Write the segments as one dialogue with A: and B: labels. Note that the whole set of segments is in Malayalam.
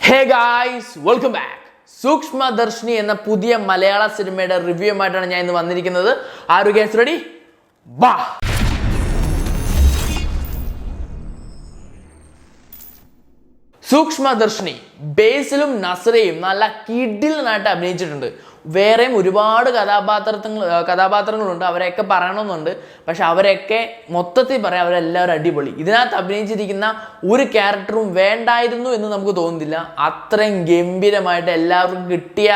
A: ഹേ ഗായ്സ്, വെൽക്കം ബാക്ക്. സൂക്ഷ്മദർശിനി എന്ന പുതിയ മലയാള സിനിമയുടെ റിവ്യൂമായിട്ടാണ് ഞാൻ ഇന്ന് വന്നിരിക്കുന്നത്. Are you guys ready? വാ. സൂക്ഷ്മദർശിനി ബേസിലും നസ്രയും നല്ല കിടിലനായിട്ട് അഭിനയിച്ചിട്ടുണ്ട്. വേറെയും ഒരുപാട് കഥാപാത്രങ്ങളുണ്ട്, അവരെയൊക്കെ പറയണമെന്നുണ്ട്. പക്ഷെ അവരെയൊക്കെ മൊത്തത്തിൽ പറയാം, അവരെല്ലാവരും അടിപൊളി. ഇതിനകത്ത് അഭിനയിച്ചിരിക്കുന്ന ഒരു ക്യാരക്ടറും വേണ്ടായിരുന്നു എന്ന് നമുക്ക് തോന്നുന്നില്ല. അത്രയും ഗംഭീരമായിട്ട് എല്ലാവർക്കും കിട്ടിയ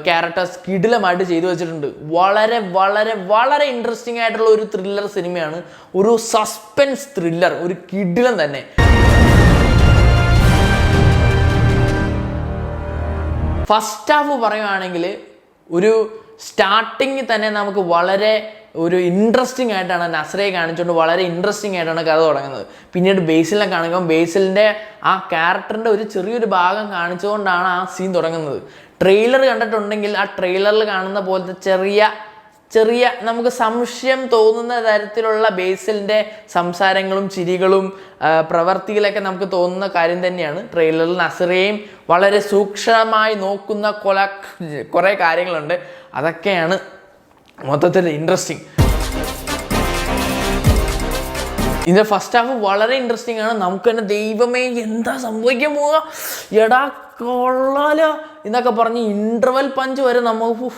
A: ക്യാരക്ടേഴ്സ് കിടിലമായിട്ട് ചെയ്തു വെച്ചിട്ടുണ്ട്. വളരെ വളരെ വളരെ ഇൻട്രസ്റ്റിംഗ് ആയിട്ടുള്ള ഒരു ത്രില്ലർ സിനിമയാണ്, ഒരു സസ്പെൻസ് ത്രില്ലർ, ഒരു കിടിലം തന്നെ. ഫസ്റ്റ് ഹാഫ് പറയുകയാണെങ്കിൽ ഒരു സ്റ്റാർട്ടിങ്ങിൽ തന്നെ നമുക്ക് വളരെ ഒരു ഇൻട്രസ്റ്റിംഗ് ആയിട്ടാണ് നസ്രയെ കാണിച്ചുകൊണ്ട് വളരെ ഇൻട്രസ്റ്റിംഗ് ആയിട്ടാണ് കഥ തുടങ്ങുന്നത്. പിന്നീട് ബേസിലിനെ കാണിക്കുമ്പോൾ ബേസിലിൻ്റെ ആ ക്യാരക്ടറിൻ്റെ ഒരു ചെറിയൊരു ഭാഗം കാണിച്ചുകൊണ്ടാണ് ആ സീൻ തുടങ്ങുന്നത്. ട്രെയിലർ കണ്ടിട്ടുണ്ടെങ്കിൽ ആ ട്രെയിലറിൽ കാണുന്ന പോലത്തെ ചെറിയ നമുക്ക് സംശയം തോന്നുന്ന തരത്തിലുള്ള ബേസിലിൻ്റെ സംസാരങ്ങളും ചിരികളും പ്രവർത്തികളൊക്കെ നമുക്ക് തോന്നുന്ന കാര്യം തന്നെയാണ്. ട്രെയിലറിൽ നസ്രയെയും വളരെ സൂക്ഷ്മമായി നോക്കുന്ന കുറേ കാര്യങ്ങളുണ്ട്. അതൊക്കെയാണ് മൊത്തത്തിൽ ഇൻട്രസ്റ്റിംഗ്. ഇതിൻ്റെ ഫസ്റ്റ് ഹാഫ് വളരെ ഇൻട്രസ്റ്റിംഗ് ആണ്. നമുക്ക് തന്നെ ദൈവമേ എന്താ സംഭവിക്കാൻ പോവുക, എടാ കൊള്ളാലോ എന്നൊക്കെ പറഞ്ഞ് ഇൻ്റർവെൽ പഞ്ച് വരെ നമുക്ക്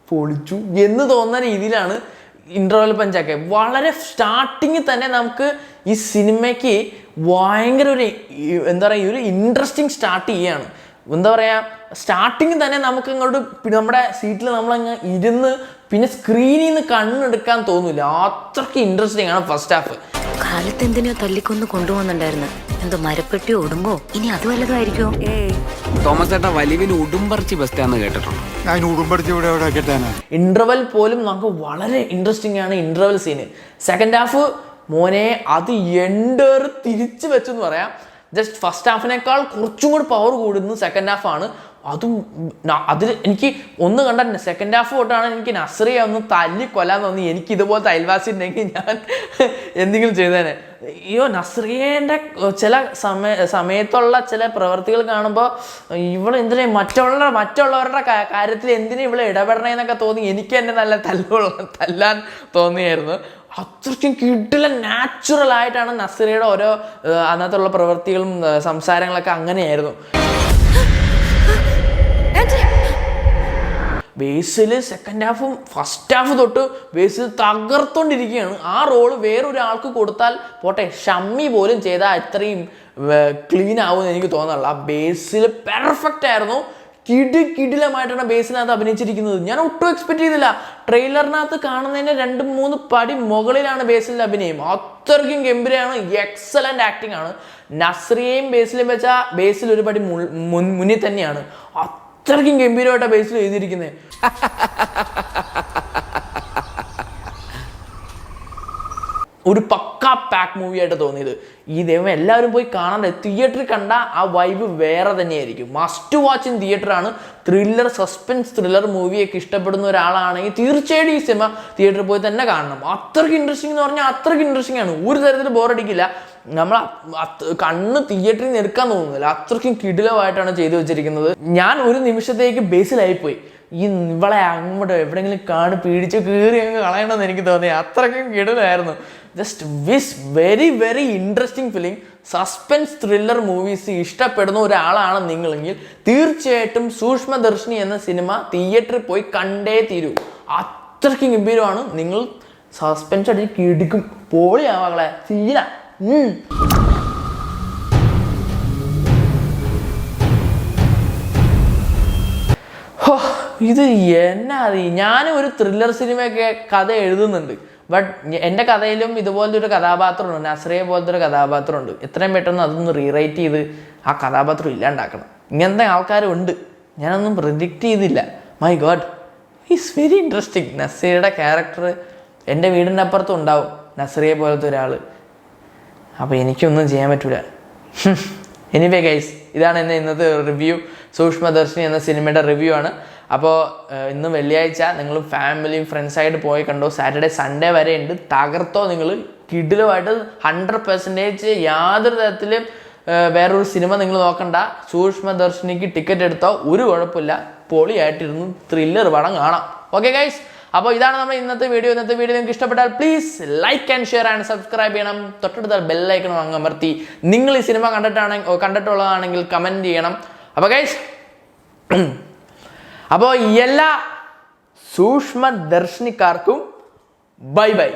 A: പൊളിച്ചു എന്ന് തോന്നുന്ന രീതിയിലാണ് ഇൻ്റർവെൽ പഞ്ചൊക്കെ. വളരെ സ്റ്റാർട്ടിങ്ങിൽ തന്നെ നമുക്ക് ഈ സിനിമയ്ക്ക് ഭയങ്കര ഒരു എന്താ പറയുക, ഒരു ഇൻട്രസ്റ്റിംഗ് സ്റ്റാർട്ട് ചെയ്യാണ്. എന്താ പറയുക, സ്റ്റാർട്ടിങ്ങിൽ തന്നെ നമുക്ക് ഇങ്ങോട്ട് നമ്മുടെ സീറ്റിൽ നമ്മളങ്ങ് ഇരുന്ന് പിന്നെ സ്ക്രീനിൽ നിന്ന് കണ്ണെടുക്കാൻ തോന്നില്ല. അത്രയ്ക്ക് ഇൻട്രസ്റ്റിംഗ് ആണ് ഫസ്റ്റ് ഹാഫ്.
B: കാലത്ത് എന്തിനോ തല്ലിക്കൊന്ന് കൊണ്ടുപോകുന്നുണ്ടായിരുന്നു, എന്തോ മരപ്പെട്ടി ഉടുമ്പോ, ഇനി അത് വല്ലതായിരിക്കോ?
C: തോമസ് ചേട്ടാ വലിവിന് ഉടുമ്പറിച്ച് ബെസ്റ്റാന്ന് കേട്ടിട്ടുണ്ട്.
A: ഇന്റർവെൽ പോലും നമുക്ക് വളരെ ഇൻട്രസ്റ്റിംഗ് ആണ് ഇന്റർവെൽ സീന്. സെക്കൻഡ് ഹാഫ് മോനെ അത് തിരിച്ചു വെച്ചെന്ന് പറയാം. ജസ്റ്റ് ഫസ്റ്റ് ഹാഫിനേക്കാൾ കുറച്ചും കൂടി പവർ കൂടുന്നു സെക്കൻഡ് ഹാഫ് ആണ്. അതിൽ എനിക്ക് ഒന്ന് കണ്ട സെക്കൻഡ് ഹാഫ് തൊട്ടാണ് എനിക്ക് നസ്രയെ ഒന്ന് തല്ലിക്കൊല്ലാൻ തോന്നി. എനിക്ക് ഇതുപോലത്തെ അയൽവാസി ഉണ്ടെങ്കിൽ ഞാൻ എന്തെങ്കിലും ചെയ്തേനെ. അയ്യോ, നസ്രിയേൻ്റെ ചില സമയത്തുള്ള ചില പ്രവൃത്തികൾ കാണുമ്പോൾ ഇവളെന്തിനാ മറ്റുള്ളവരുടെ കാര്യത്തിൽ എന്തിനാ ഇവളെ ഇടപെടണേന്നൊക്കെ തോന്നി. എനിക്ക് തന്നെ നല്ല തല്ലാൻ തോന്നിയായിരുന്നു. അത്രയ്ക്കും കിടിലൻ നാച്ചുറൽ ആയിട്ടാണ് നസ്രിയുടെ ഓരോ അന്നത്തുള്ള പ്രവൃത്തികളും സംസാരങ്ങളൊക്കെ അങ്ങനെയായിരുന്നു. ബേസിൽ സെക്കൻഡ് ഹാഫും ഫസ്റ്റ് ഹാഫ് തൊട്ട് ബേസിൽ തകർത്തോണ്ടിരിക്കുകയാണ്. ആ റോള് വേറൊരാൾക്ക് കൊടുത്താൽ പോട്ടെ, ഷമ്മി പോലും ചെയ്താൽ അത്രയും ക്ലീൻ ആവുമെന്ന് എനിക്ക് തോന്നുന്നില്ല. ആ ബേസിൽ പെർഫെക്റ്റ് ആയിരുന്നു. കിടിലമായിട്ടാണ് ബേസിനകത്ത് അഭിനയിച്ചിരിക്കുന്നത്. ഞാൻ ഒട്ടും എക്സ്പെക്ട് ചെയ്തില്ല. ട്രെയിലറിനകത്ത് കാണുന്നതിന് 2-3 പടി മുകളിലാണ് ബേസിലിൻ്റെ അഭിനയം. അത്രയ്ക്കും ഗംഭീരമാണ്. എക്സലൻ്റ് ആക്ടിങ് ആണ്. നസ്രിയെയും ബേസിലും വെച്ചാൽ ബേസിൽ ഒരു പടി മുന്നിൽ തന്നെയാണ്. അത്രയ്ക്കും ഗംഭീരമായിട്ടാണ് ബേസിൽ എഴുതിയിരിക്കുന്നത്. ഒരു പക്കാ പാക്ക് മൂവി ആയിട്ട് തോന്നിയത്. ഈ ദൈവം എല്ലാവരും പോയി കാണാൻ തിയേറ്ററിൽ കണ്ട ആ വൈബ് വേറെ തന്നെയായിരിക്കും. മസ്റ്റ് വാച്ച് ഇൻ തിയേറ്ററാണ്. ത്രില്ലർ, സസ്പെൻസ് ത്രില്ലർ മൂവിയൊക്കെ ഇഷ്ടപ്പെടുന്ന ഒരാളാണെങ്കിൽ തീർച്ചയായിട്ടും ഈ സിനിമ തിയേറ്ററിൽ പോയി തന്നെ കാണണം. അത്രയ്ക്ക് ഇൻട്രസ്റ്റിംഗ് എന്ന് പറഞ്ഞാൽ അത്രയ്ക്ക് ഇൻട്രസ്റ്റിംഗ് ആണ്. ഒരു തരത്തിൽ ബോറടിക്കില്ല. നമ്മൾ കണ്ണ് തിയേറ്ററിൽ നിന്ന് എടുക്കാൻ തോന്നുന്നില്ല. അത്രയ്ക്കും കിടിലമായിട്ടാണ് ചെയ്തു വെച്ചിരിക്കുന്നത്. ഞാൻ ഒരു നിമിഷത്തേക്ക് ബേസിലായിപ്പോയി. ഇവളെ അങ്ങോട്ട് എവിടെയെങ്കിലും പീഡിച്ച് കീറി അങ്ങ് കളയണമെന്ന് എനിക്ക് തോന്നി. അത്രയ്ക്കും കിടിലായിരുന്നു. Just very very interesting film. Suspense thriller movies ഇഷ്ടപ്പെടുന്ന ഒരാളാണ് നിങ്ങളെങ്കിൽ തീർച്ചയായിട്ടും സൂക്ഷ്മദർശിനി എന്ന സിനിമ തിയേറ്ററിൽ പോയി കണ്ടേ തീരൂ. അത്രയ്ക്കും ഗംഭീരമാണ്. നിങ്ങൾ സസ്പെൻസ് അടിച്ച് കിടിക്കും. പൊളിയാവാളെ സീന. ഇത് എന്നാ ഞാൻ ഒരു ത്രില്ലർ സിനിമയൊക്കെ കഥ എഴുതുന്നുണ്ട്. ബട്ട് എൻ്റെ കഥയിലും ഇതുപോലത്തെ ഒരു കഥാപാത്രമുണ്ട്, നസ്രയെ പോലത്തെ ഒരു കഥാപാത്രമുണ്ട്. എത്രയും പെട്ടെന്ന് അതൊന്ന് റീറൈറ്റ് ചെയ്ത് ആ കഥാപാത്രം ഇല്ലാണ്ടാക്കണം. ഇങ്ങനത്തെ ആൾക്കാരുണ്ട്. ഞാനൊന്നും പ്രെഡിക്റ്റ് ചെയ്തില്ല. My god, is very interesting. നസ്രയുടെ ക്യാരക്ടർ എൻ്റെ വീടിൻ്റെ അപ്പുറത്തും ഉണ്ടാവും, നസ്രയെ പോലത്തെ ഒരാൾ. അപ്പോൾ എനിക്കൊന്നും ചെയ്യാൻ പറ്റൂല. എനിവേ ഗൈസ്, ഇതാണ് എൻ്റെ ഇന്നത്തെ റിവ്യൂ. സൂക്ഷ്മദർശിനി എന്ന സിനിമയുടെ റിവ്യൂ ആണ്. അപ്പോൾ ഇന്ന് വെള്ളിയാഴ്ച നിങ്ങൾ ഫാമിലിയും ഫ്രണ്ട്സായിട്ട് പോയി കണ്ടോ. സാറ്റർഡേ സൺഡേ വരെ ഉണ്ട്. തകർത്തോ നിങ്ങൾ. കിടിലുമായിട്ട് 100% യാതൊരു തരത്തിലും വേറൊരു സിനിമ നിങ്ങൾ നോക്കണ്ട, സൂക്ഷ്മദർശിനിക്ക് ടിക്കറ്റ് എടുത്തോ, ഒരു കുഴപ്പമില്ല, പൊളിയായിട്ടിരുന്നു ത്രില്ലർ പടം കാണാം. ഓക്കെ ഗൈസ്, അപ്പോൾ ഇതാണ് നമ്മുടെ ഇന്നത്തെ വീഡിയോ നിങ്ങൾക്ക് ഇഷ്ടപ്പെട്ടാൽ please like and share and subscribe ചെയ്യണം. തൊട്ടടുത്ത ബെല്ലൈക്കണം അങ്ങ് അമർത്തി നിങ്ങൾ ഈ സിനിമ കണ്ടിട്ടുള്ളതാണെങ്കിൽ കമൻറ്റ് ചെയ്യണം. അപ്പോൾ ഗൈസ്, അപ്പോൾ എല്ലാ സൂക്ഷ്മദർശിനിക്കാർക്കും ബൈ ബൈ.